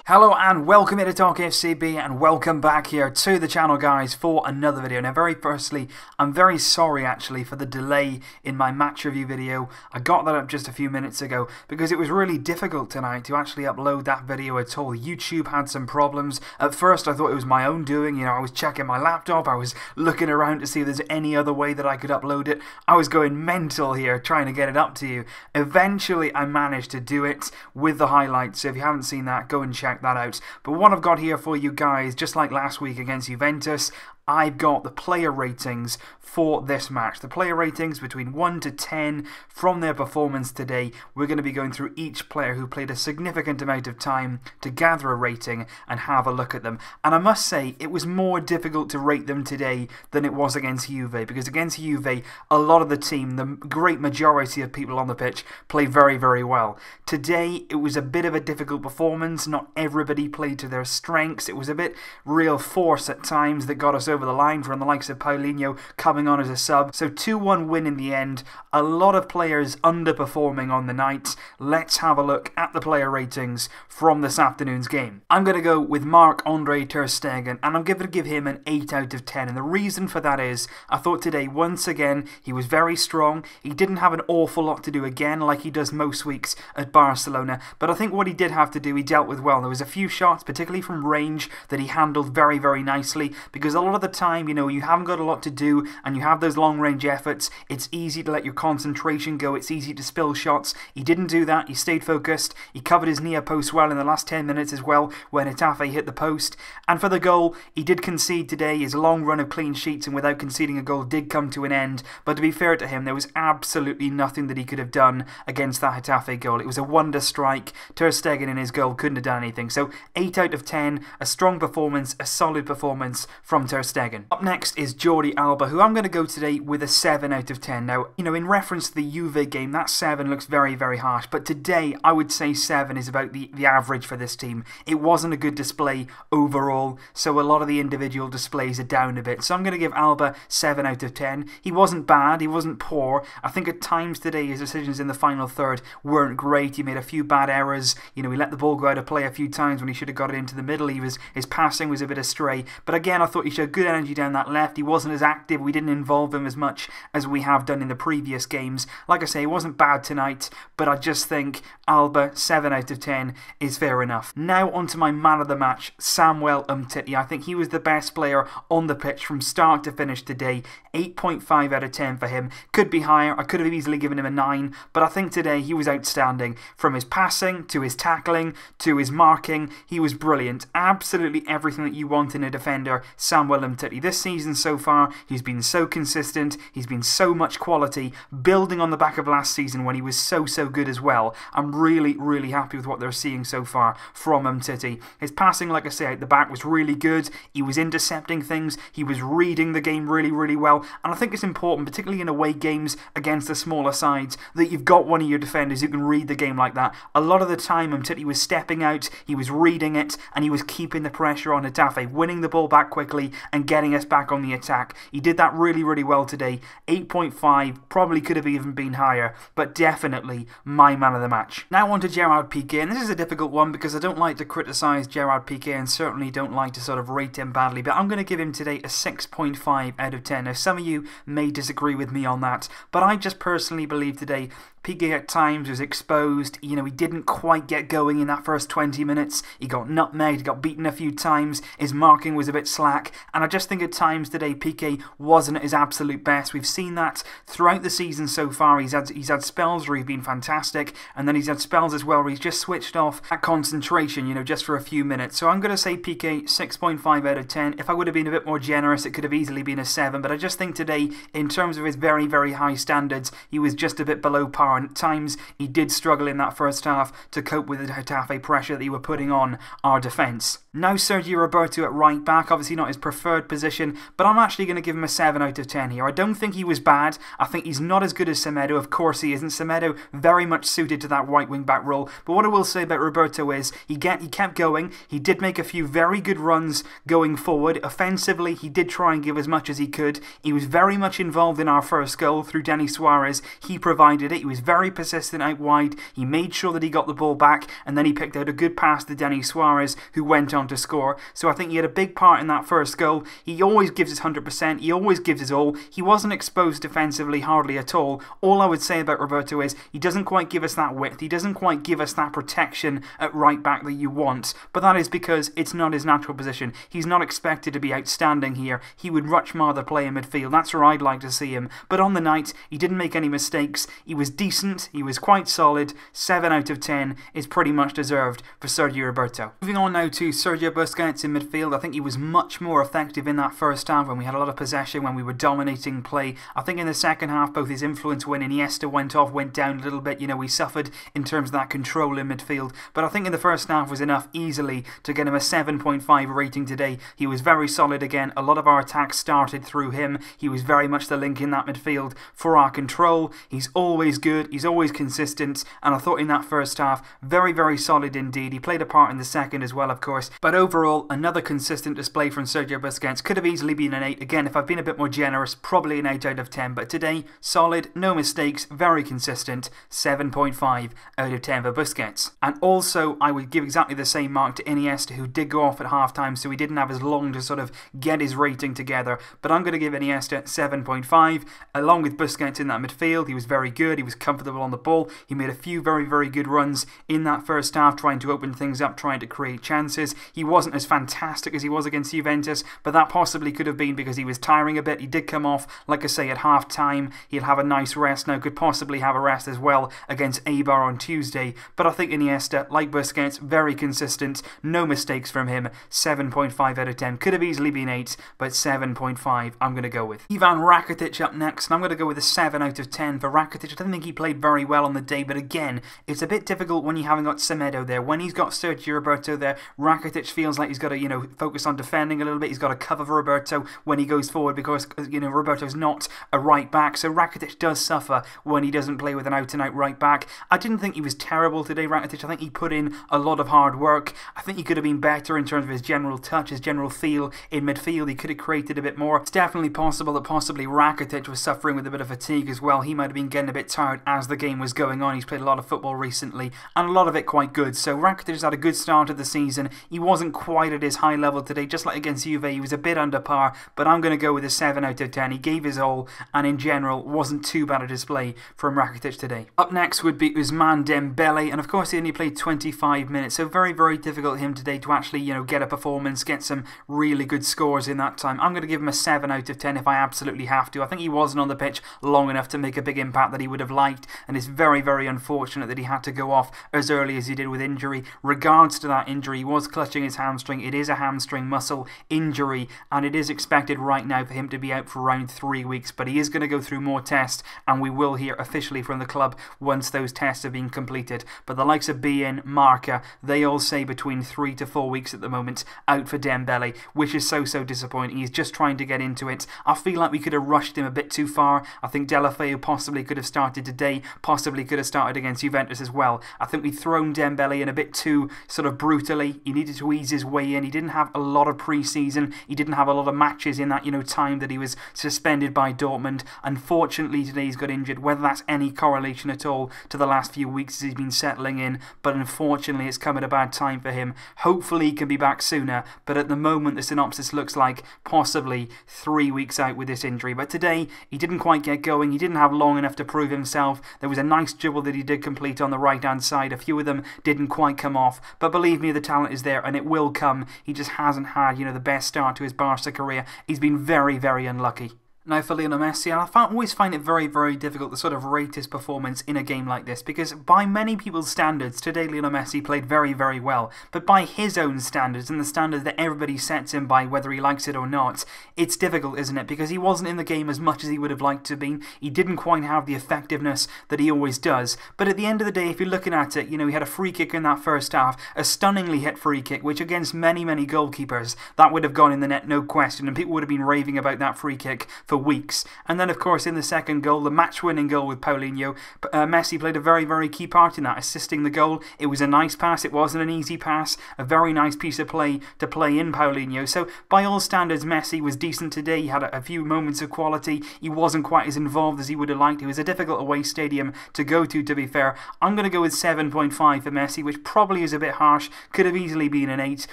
Hello and welcome to Talk FCB and welcome back here to the channel, guys, for another video. Now, very firstly, I'm very sorry actually for the delay in my match review video. I got that up just a few minutes ago because it was really difficult tonight to actually upload that video at all. YouTube had some problems. At first I thought it was my own doing, you know, I was checking my laptop, I was looking around to see if there's any other way that I could upload it. I was going mental here trying to get it up to you. Eventually I managed to do it with the highlights, so if you haven't seen that, go and check that out. But what I've got here for you guys, just like last week against Juventus, I've got the player ratings for this match. The player ratings between 1 to 10 from their performance today. We're going to be going through each player who played a significant amount of time to gather a rating and have a look at them. And I must say, it was more difficult to rate them today than it was against Juve, because against Juve, a lot of the team, the great majority of people on the pitch, played very, very well. Today, it was a bit of a difficult performance. Not everybody played to their strengths. It was a bit real force at times that got us over the line from the likes of Paulinho coming on as a sub. So 2-1 win in the end. A lot of players underperforming on the night. Let's have a look at the player ratings from this afternoon's game. I'm going to go with Marc-Andre ter Stegen, and I'm going to give him an 8 out of 10. And the reason for that is, I thought today, once again, he was very strong. He didn't have an awful lot to do again, like he does most weeks at Barcelona. But I think what he did have to do, he dealt with well. There was a few shots, particularly from range, that he handled very, very nicely, because a lot of the time, you know, you haven't got a lot to do and you have those long range efforts, it's easy to let your concentration go, it's easy to spill shots. He didn't do that, he stayed focused, he covered his near post well in the last 10 minutes as well when Getafe hit the post. And for the goal, he did concede today. His long run of clean sheets and without conceding a goal did come to an end, but to be fair to him, there was absolutely nothing that he could have done against that Getafe goal. It was a wonder strike. Ter Stegen in his goal couldn't have done anything. So 8 out of 10, a strong performance, a solid performance from Ter Stegen. Up next is Jordi Alba, who I'm going to go today with a 7 out of 10. Now, you know, in reference to the Juve game, that 7 looks very, very harsh, but today I would say 7 is about the average for this team. It wasn't a good display overall, so a lot of the individual displays are down a bit. So I'm going to give Alba 7 out of 10. He wasn't bad, he wasn't poor. I think at times today his decisions in the final third weren't great. He made a few bad errors. You know, he let the ball go out of play a few times when he should have got it into the middle. His passing was a bit astray, but again I thought he showed good energy down that left. He wasn't as active. We didn't involve him as much as we have done in the previous games. Like I say, it wasn't bad tonight, but I just think Alba 7 out of 10 is fair enough. Now onto my man of the match, Samuel Umtiti. I think he was the best player on the pitch from start to finish today. 8.5 out of 10 for him. Could be higher. I could have easily given him a 9, but I think today he was outstanding. From his passing to his tackling to his marking, he was brilliant. Absolutely everything that you want in a defender, Samuel Umtiti. This season so far, he's been so consistent, he's been so much quality, building on the back of last season when he was so good as well. I'm really, really happy with what they're seeing so far from Umtiti. His passing, like I say, at the back was really good. He was intercepting things, he was reading the game really, really well, and I think it's important, particularly in away games against the smaller sides, that you've got one of your defenders who can read the game like that. A lot of the time, Umtiti was stepping out, he was reading it, and he was keeping the pressure on Getafe, winning the ball back quickly and getting us back on the attack. He did that really, really well today. 8.5, probably could have even been higher, but definitely my man of the match. Now on to Gerard Piqué, and this is a difficult one because I don't like to criticise Gerard Piqué and certainly don't like to sort of rate him badly, but I'm going to give him today a 6.5 out of 10. Now some of you may disagree with me on that, but I just personally believe today Piqué at times was exposed. You know, he didn't quite get going in that first 20 minutes. He got nutmegged, he got beaten a few times, his marking was a bit slack, and I just think at times today Piqué wasn't at his absolute best. We've seen that throughout the season so far. He's had spells where he's been fantastic, and then he's had spells as well where he's just switched off that concentration, you know, just for a few minutes. So I'm going to say Piqué 6.5 out of 10. If I would have been a bit more generous, it could have easily been a 7, but I just think today, in terms of his very, very high standards, he was just a bit below par, and at times he did struggle in that first half to cope with the Getafe pressure that he were putting on our defence. Now Sergio Roberto at right back, obviously not his preferred position, but I'm actually going to give him a 7 out of 10 here. I don't think he was bad. I think he's not as good as Semedo. Of course he isn't. Semedo very much suited to that right wing back role, but what I will say about Roberto is he kept going. He did make a few very good runs going forward. Offensively, he did try and give as much as he could. He was very much involved in our first goal through Denis Suarez. He provided it. He was was very persistent out wide. He made sure that he got the ball back, and then he picked out a good pass to Denis Suarez, who went on to score. So I think he had a big part in that first goal. He always gives his 100%. He always gives his all. He wasn't exposed defensively hardly at all. All I would say about Roberto is he doesn't quite give us that width. He doesn't quite give us that protection at right back that you want. But that is because it's not his natural position. He's not expected to be outstanding here. He would much rather play in midfield. That's where I'd like to see him. But on the night, he didn't make any mistakes. He was decent. He was quite solid. 7 out of 10 is pretty much deserved for Sergio Roberto. Moving on now to Sergio Busquets in midfield. I think he was much more effective in that first half when we had a lot of possession, when we were dominating play. I think in the second half, both his influence when Iniesta went down a little bit. You know, we suffered in terms of that control in midfield. But I think in the first half was enough easily to get him a 7.5 rating today. He was very solid again. A lot of our attacks started through him. He was very much the link in that midfield for our control. He's always good. He's always consistent. And I thought in that first half, very, very solid indeed. He played a part in the second as well, of course. But overall, another consistent display from Sergio Busquets. Could have easily been an 8. Again, if I've been a bit more generous, probably an 8 out of 10. But today, solid, no mistakes, very consistent. 7.5 out of 10 for Busquets. And also, I would give exactly the same mark to Iniesta, who did go off at half-time, so he didn't have as long to sort of get his rating together. But I'm going to give Iniesta 7.5, along with Busquets in that midfield. He was very good. He was comfortable on the ball. He made a few very, very good runs in that first half, trying to open things up, trying to create chances. He wasn't as fantastic as he was against Juventus, but that possibly could have been because he was tiring a bit. He did come off, like I say, at half-time. He'll have a nice rest now, could possibly have a rest as well against Eibar on Tuesday. But I think Iniesta, like Busquets, very consistent. No mistakes from him. 7.5 out of 10. Could have easily been 8, but 7.5 I'm going to go with. Ivan Rakitic up next, and I'm going to go with a 7 out of 10 for Rakitic. I don't think he played very well on the day, but again, it's a bit difficult when you haven't got Semedo there. When he's got Sergio Roberto there, Rakitic feels like he's got to, you know, focus on defending a little bit. He's got to cover for Roberto when he goes forward because, you know, Roberto's not a right back, so Rakitic does suffer when he doesn't play with an out-and-out right back. I didn't think he was terrible today, Rakitic. I think he put in a lot of hard work. I think he could have been better in terms of his general touch, his general feel in midfield. He could have created a bit more. It's definitely possible that possibly Rakitic was suffering with a bit of fatigue as well. He might have been getting a bit tired as the game was going on. He's played a lot of football recently, and a lot of it quite good. So Rakitic has had a good start of the season. He wasn't quite at his high level today, just like against Juve. He was a bit under par, but I'm going to go with a 7 out of 10. He gave his all, and in general, wasn't too bad a display from Rakitic today. Up next would be Ousmane Dembele, and of course he only played 25 minutes, so very, very difficult for him today to actually, you know, get a performance, get some really good scores in that time. I'm going to give him a 7 out of 10 if I absolutely have to. I think he wasn't on the pitch long enough to make a big impact that he would have liked, and it's very, very unfortunate that he had to go off as early as he did with injury. Regards to that injury, he was clutching his hamstring. It is a hamstring muscle injury, and it is expected right now for him to be out for around 3 weeks, but he is going to go through more tests, and we will hear officially from the club once those tests have been completed. But the likes of BN, Marca, they all say between 3 to 4 weeks at the moment out for Dembele, which is so disappointing. He's just trying to get into it. I feel like we could have rushed him a bit too far. I think Getafe possibly could have started today, possibly could have started against Juventus as well. I think we've thrown Dembele in a bit too sort of brutally. He needed to ease his way in. He didn't have a lot of pre-season. He didn't have a lot of matches in that, you know, time that he was suspended by Dortmund. Unfortunately, today he's got injured, whether that's any correlation at all to the last few weeks as he's been settling in, but unfortunately it's come at a bad time for him. Hopefully he can be back sooner, but at the moment the synopsis looks like possibly 3 weeks out with this injury. But today he didn't quite get going. He didn't have long enough to prove himself. There was a nice dribble that he did complete on the right hand side. A few of them didn't quite come off, but believe me, the talent is there and it will come. He just hasn't had, you know, the best start to his Barca career. He's been very, very unlucky. Now for Lionel Messi, and I always find it very, very difficult to sort of rate his performance in a game like this, because by many people's standards, today Lionel Messi played very, very well. But by his own standards, and the standards that everybody sets him by, whether he likes it or not, it's difficult, isn't it? Because he wasn't in the game as much as he would have liked to be. He didn't quite have the effectiveness that he always does. But at the end of the day, if you're looking at it, you know, he had a free kick in that first half, a stunningly hit free kick, which against many, many goalkeepers, that would have gone in the net, no question. And people would have been raving about that free kick for weeks. And then, of course, in the second goal, the match-winning goal with Paulinho, Messi played a very, very key part in that, assisting the goal. It was a nice pass. It wasn't an easy pass. A very nice piece of play to play in Paulinho. So, by all standards, Messi was decent today. He had a few moments of quality. He wasn't quite as involved as he would have liked. It was a difficult away stadium to go to be fair. I'm going to go with 7.5 for Messi, which probably is a bit harsh. Could have easily been an 8.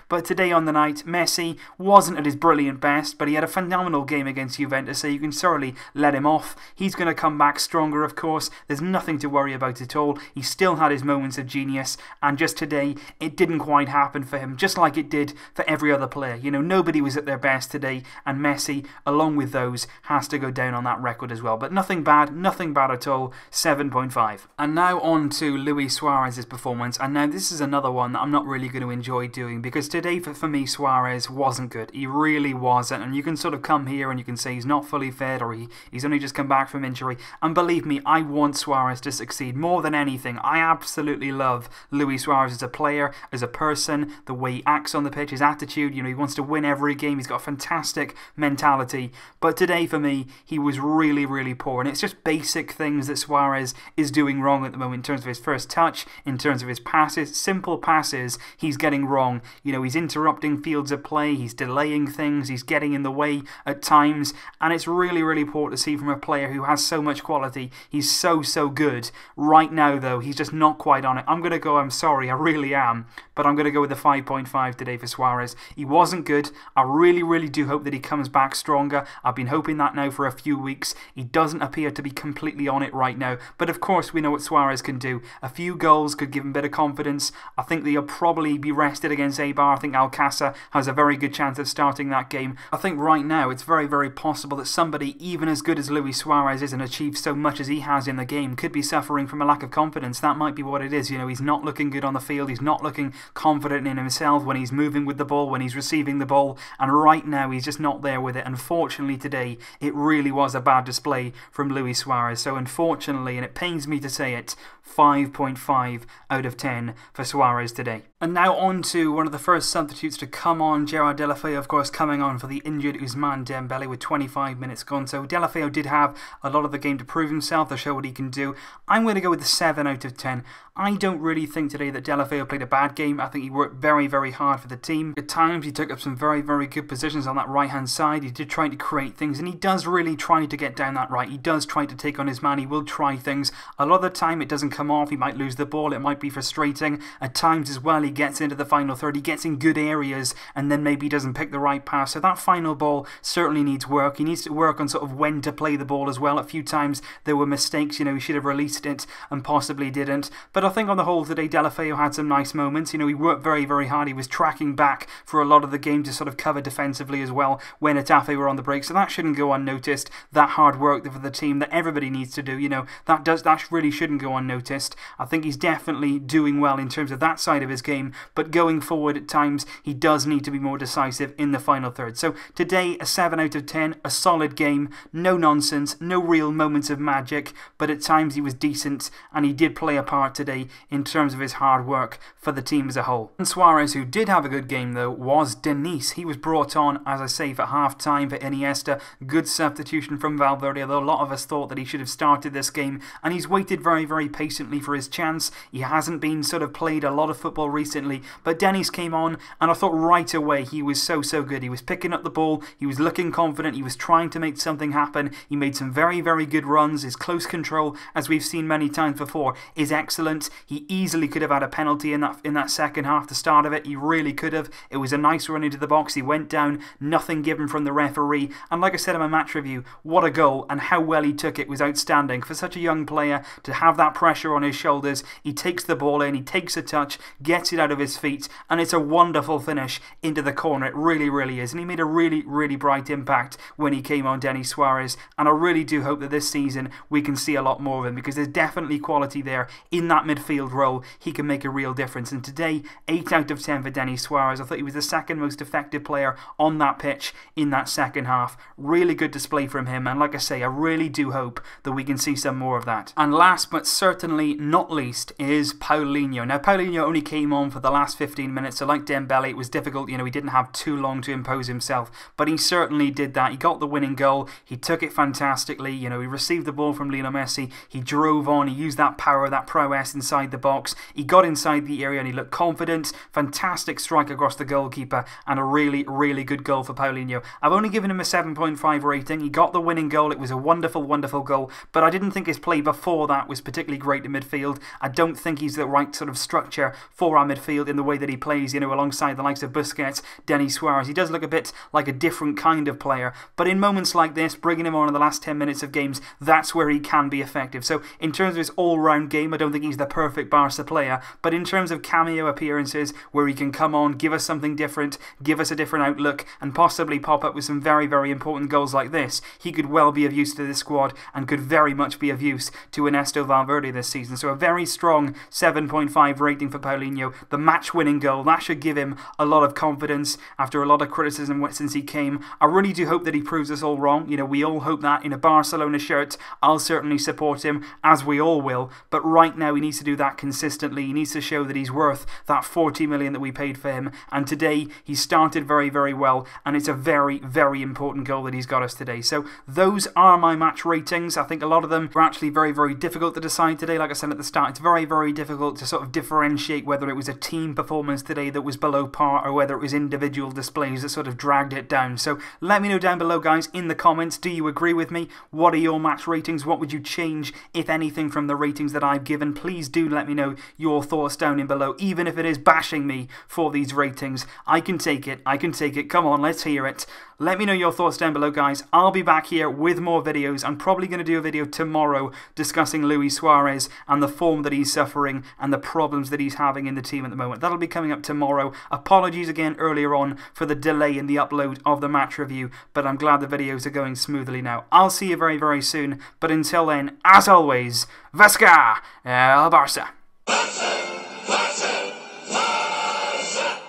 But today on the night, Messi wasn't at his brilliant best, but he had a phenomenal game against Juventus, so you can certainly let him off. He's going to come back stronger, of course. There's nothing to worry about at all. He still had his moments of genius, and just today, it didn't quite happen for him, just like it did for every other player. You know, nobody was at their best today, and Messi, along with those, has to go down on that record as well. But nothing bad at all. 7.5. And now on to Luis Suarez's performance, and now this is another one that I'm not really going to enjoy doing, because today for me Suarez wasn't good. He really wasn't, and you can sort of come here and you can say he's not fully fit, or he's only just come back from injury, and believe me, I want Suarez to succeed more than anything. I absolutely love Luis Suarez as a player, as a person, the way he acts on the pitch, his attitude. You know, he wants to win every game. He's got a fantastic mentality, but today for me he was really, really poor, and it's just basic things that Suarez is doing wrong at the moment in terms of his first touch, in terms of his passes, simple passes he's getting wrong. You know, he's interrupting fields of play, he's delaying things, he's getting in the way at times, and it's really, really poor to see from a player who has so much quality. He's so good. Right now, though, he's just not quite on it. I'm sorry, I really am, but I'm going to go with the 5.5 today for Suarez. He wasn't good. I really, really do hope that he comes back stronger. I've been hoping that now for a few weeks. He doesn't appear to be completely on it right now, but of course we know what Suarez can do. A few goals could give him a bit of confidence. I think that he'll probably be rested against Eibar. I think Alcácer has a very good chance of starting that game. I think right now it's very, very possible that somebody even as good as Luis Suarez is and achieves so much as he has in the game could be suffering from a lack of confidence. That might be what it is. You know, he's not looking good on the field. He's not looking confident in himself when he's moving with the ball, when he's receiving the ball, and right now he's just not there with it. Unfortunately today, it really was a bad display from Luis Suarez. So unfortunately, and it pains me to say it, 5.5 out of 10 for Suarez today. And now on to one of the first substitutes to come on, Gerard Deulofeu, of course, coming on for the injured Ousmane Dembele with 25 minutes gone. So Deulofeu did have a lot of the game to prove himself, to show what he can do. I'm going to go with the 7 out of 10. I don't really think today that Deulofeu played a bad game. I think he worked very, very hard for the team. At times, he took up some very, very good positions on that right-hand side. He did try to create things, and he does really try to get down that right. He does try to take on his man. He will try things. A lot of the time, it doesn't come off. He might lose the ball. It might be frustrating. At times as well, he gets into the final third. He gets in good areas, and then maybe doesn't pick the right pass. So that final ball certainly needs work. He needs to work on sort of when to play the ball as well. A few times there were mistakes. You know, he should have released it and possibly didn't. But I think on the whole today, Deulofeu had some nice moments. You know, he worked very, very hard. He was tracking back for a lot of the game to sort of cover defensively as well when Getafe were on the break. So that shouldn't go unnoticed. That hard work for the team that everybody needs to do, you know, that really shouldn't go unnoticed. I think he's definitely doing well in terms of that side of his game, but going forward at times, he does need to be more decisive in the final third. So today, a 7 out of 10, a solid game, no nonsense, no real moments of magic, but at times he was decent, and he did play a part today in terms of his hard work for the team as a whole. And Suarez, who did have a good game though, was Denise. He was brought on, as I say, for half-time for Iniesta. Good substitution from Valverde, although a lot of us thought that he should have started this game, and he's waited very, very patiently for his chance. He hasn't been sort of played a lot of football recently, but Dennis came on, and I thought right away he was so good. He was picking up the ball, he was looking confident, he was trying to make something happen. He made some very, very good runs. His close control, as we've seen many times before, is excellent. He easily could have had a penalty in that second half, the start of it. He really could have. It was a nice run into the box. He went down, nothing given from the referee, and like I said in my match review, what a goal, and how well he took it was outstanding. For such a young player to have that pressure on his shoulders, he takes the ball in, he takes a touch, gets it out of his feet, and it's a wonderful finish into the corner. It really, really is, and he made a really, really bright impact when he came on, Denis Suarez, and I really do hope that this season we can see a lot more of him, because there's definitely quality there in that midfield role. He can make a real difference, and today, 8 out of 10 for Denis Suarez. I thought he was the second most effective player on that pitch in that second half. Really good display from him, and like I say, I really do hope that we can see some more of that. And last but certainly definitely not least is Paulinho. Now, Paulinho only came on for the last 15 minutes, so like Dembele, it was difficult. You know, he didn't have too long to impose himself, but he certainly did that. He got the winning goal. He took it fantastically. You know, he received the ball from Lionel Messi. He drove on. He used that power, that prowess inside the box. He got inside the area and he looked confident. Fantastic strike across the goalkeeper and a really, really good goal for Paulinho. I've only given him a 7.5 rating. He got the winning goal. It was a wonderful, wonderful goal, but I didn't think his play before that was particularly great in midfield. I don't think he's the right sort of structure for our midfield in the way that he plays, you know, alongside the likes of Busquets, Denis Suarez. He does look a bit like a different kind of player, but in moments like this, bringing him on in the last 10 minutes of games, that's where he can be effective. So in terms of his all-round game, I don't think he's the perfect Barca player, but in terms of cameo appearances where he can come on, give us something different, give us a different outlook, and possibly pop up with some very, very important goals like this, he could well be of use to this squad and could very much be of use to Ernesto Valverde this season. So a very strong 7.5 rating for Paulinho. The match-winning goal, that should give him a lot of confidence after a lot of criticism since he came. I really do hope that he proves us all wrong. You know, we all hope that in a Barcelona shirt. I'll certainly support him, as we all will, but right now he needs to do that consistently. He needs to show that he's worth that 40 million that we paid for him, and today he started very, very well, and it's a very, very important goal that he's got us today. So those are my match ratings. I think a lot of them were actually very, very difficult to decide today. Like I said at the start, it's very, very difficult to sort of differentiate whether it was a team performance today that was below par or whether it was individual displays that sort of dragged it down. So let me know down below, guys, in the comments, do you agree with me? What are your match ratings? What would you change, if anything, from the ratings that I've given? Please do let me know your thoughts down in below, even if it is bashing me for these ratings. I can take it. I can take it. Come on, let's hear it. Let me know your thoughts down below, guys. I'll be back here with more videos. I'm probably going to do a video tomorrow discussing Luis Suarez and the form that he's suffering and the problems that he's having in the team at the moment. That'll be coming up tomorrow. Apologies again earlier on for the delay in the upload of the match review, but I'm glad the videos are going smoothly now. I'll see you very, very soon, but until then, as always, Vasca el Barça!